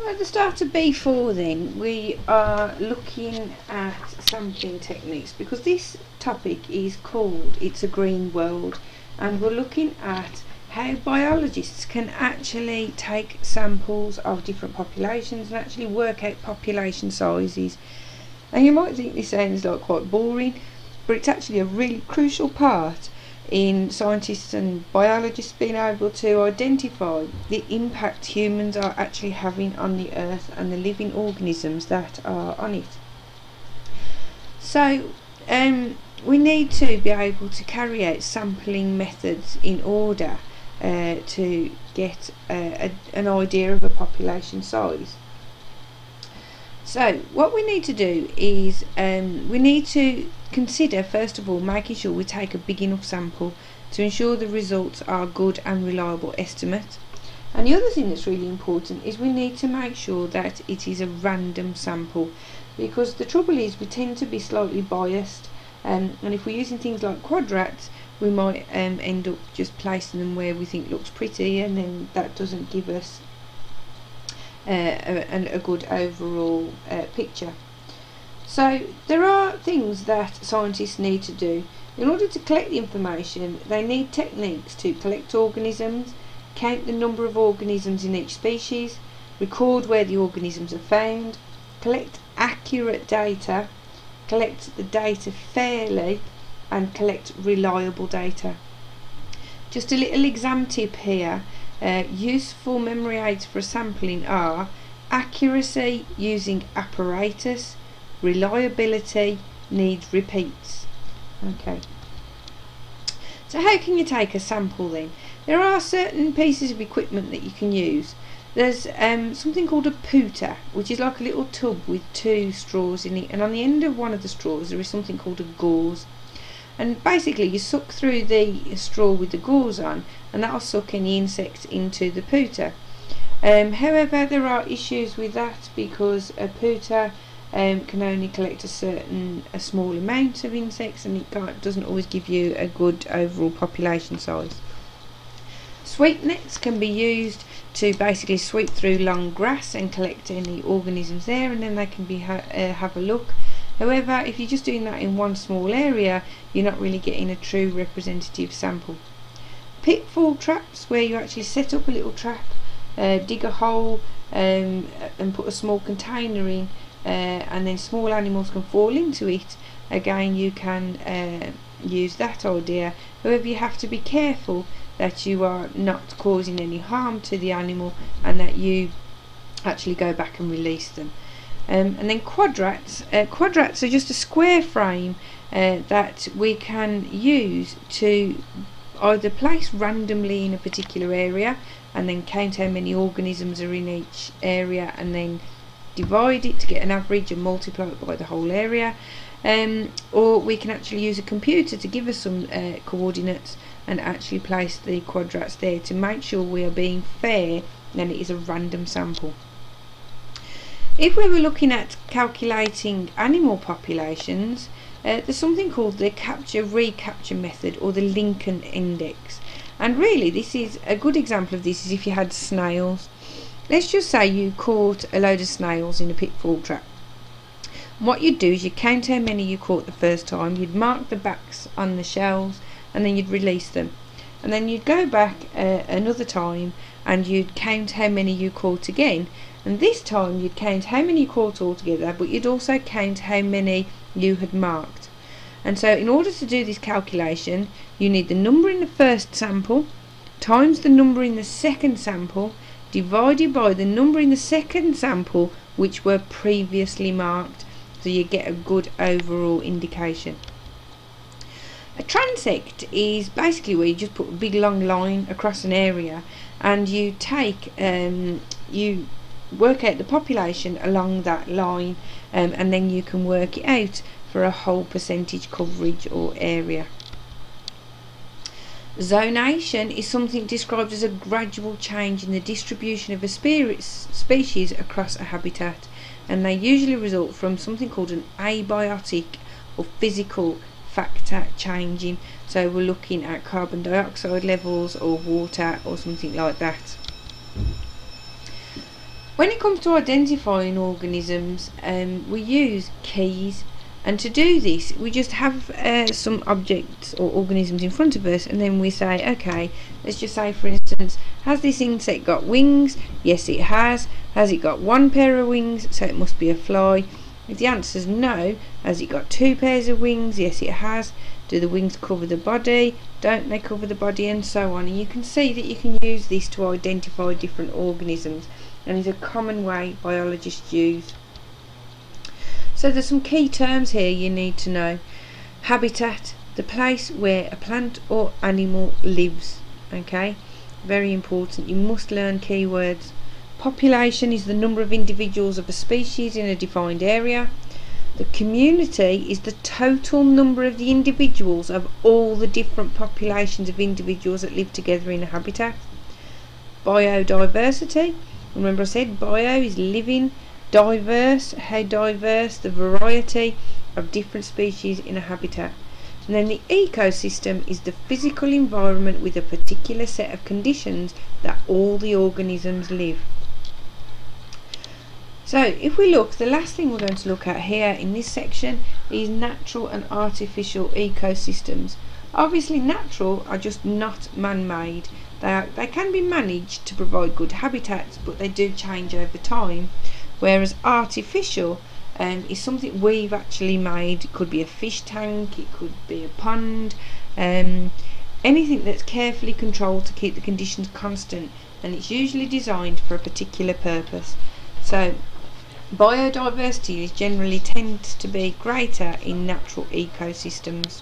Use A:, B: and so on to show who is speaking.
A: At the start of B4 then, we are looking at sampling techniques, because this topic is called It's a Green World, and we're looking at how biologists can actually take samples of different populations and actually work out population sizes. And you might think this sounds like quite boring, but it's actually a really crucial part in scientists and biologists being able to identify the impact humans are actually having on the earth and the living organisms that are on it. So we need to be able to carry out sampling methods in order to get an idea of a population size. So what we need to do is we need to consider, first of all, making sure we take a big enough sample to ensure the results are good and reliable estimates. And the other thing that's really important is we need to make sure that it is a random sample, because the trouble is we tend to be slightly biased, and if we're using things like quadrats, we might end up just placing them where we think looks pretty, and then that doesn't give us a good overall picture. So there are things that scientists need to do. In order to collect the information, they need techniques to collect organisms, count the number of organisms in each species, record where the organisms are found, collect accurate data, collect the data fairly, and collect reliable data. Just a little exam tip here. Useful memory aids for sampling are accuracy using apparatus, reliability needs repeats. Okay. So how can you take a sample then? There are certain pieces of equipment that you can use. There's something called a pooter, which is like a little tub with two straws in it, and on the end of one of the straws there is something called a gauze. And basically you suck through the straw with the gauze on, and that'll suck any insects into the pooter. However, there are issues with that, because a pooter can only collect a small amount of insects, and it doesn't always give you a good overall population size. Sweep nets can be used to basically sweep through long grass and collect any organisms there, and then they can be have a look. However, if you're just doing that in one small area, you're not really getting a true representative sample. Pitfall traps, where you actually set up a little trap, dig a hole and put a small container in, and then small animals can fall into it. Again, you can use that idea. However, you have to be careful that you are not causing any harm to the animal, and that you actually go back and release them. And then quadrats. Quadrats are just a square frame that we can use to either place randomly in a particular area and then count how many organisms are in each area, and then divide it to get an average and multiply it by the whole area, or we can actually use a computer to give us some coordinates and actually place the quadrats there to make sure we are being fair, and it is a random sample. If we were looking at calculating animal populations, there's something called the recapture method, or the Lincoln index. And really, this is a good example of this is if you had snails. Let's just say you caught a load of snails in a pitfall trap. What you'd do is you'd count how many you caught the first time, you'd mark the backs on the shells, and then you'd release them. And then you'd go back another time and you'd count how many you caught again. And this time you'd count how many you caught altogether, but you'd also count how many you had marked. And so in order to do this calculation, you need the number in the first sample times the number in the second sample divided by the number in the second sample which were previously marked, so you get a good overall indication. A transect is basically where you just put a big long line across an area, and you take you work out the population along that line, and then you can work it out for a whole percentage coverage or area. Zonation is something described as a gradual change in the distribution of a species across a habitat, and they usually result from something called an abiotic or physical factor changing. So we're looking at carbon dioxide levels or water or something like that. When it comes to identifying organisms, we use keys, and to do this we just have some objects or organisms in front of us, and then we say, okay, let's just say for instance, has this insect got wings? Yes, it has. Has it got one pair of wings? So it must be a fly. If the answer is no, has it got two pairs of wings? Yes, it has. Do the wings cover the body? Don't they cover the body? And so on. And you can see that you can use this to identify different organisms, and is a common way biologists use. So there's some key terms here you need to know. Habitat, the place where a plant or animal lives. Okay, very important. You must learn keywords. Population is the number of individuals of a species in a defined area. The community is the total number of the individuals of all the different populations of individuals that live together in a habitat. Biodiversity, remember I said bio is living, diverse, how diverse, the variety of different species in a habitat. And then the ecosystem is the physical environment with a particular set of conditions that all the organisms live. So if we look, the last thing we're going to look at here in this section is natural and artificial ecosystems. Obviously natural are just not man-made. They can be managed to provide good habitats, but they do change over time. Whereas artificial is something we've actually made. It could be a fish tank, it could be a pond, anything that's carefully controlled to keep the conditions constant, and it's usually designed for a particular purpose. So biodiversity generally tends to be greater in natural ecosystems.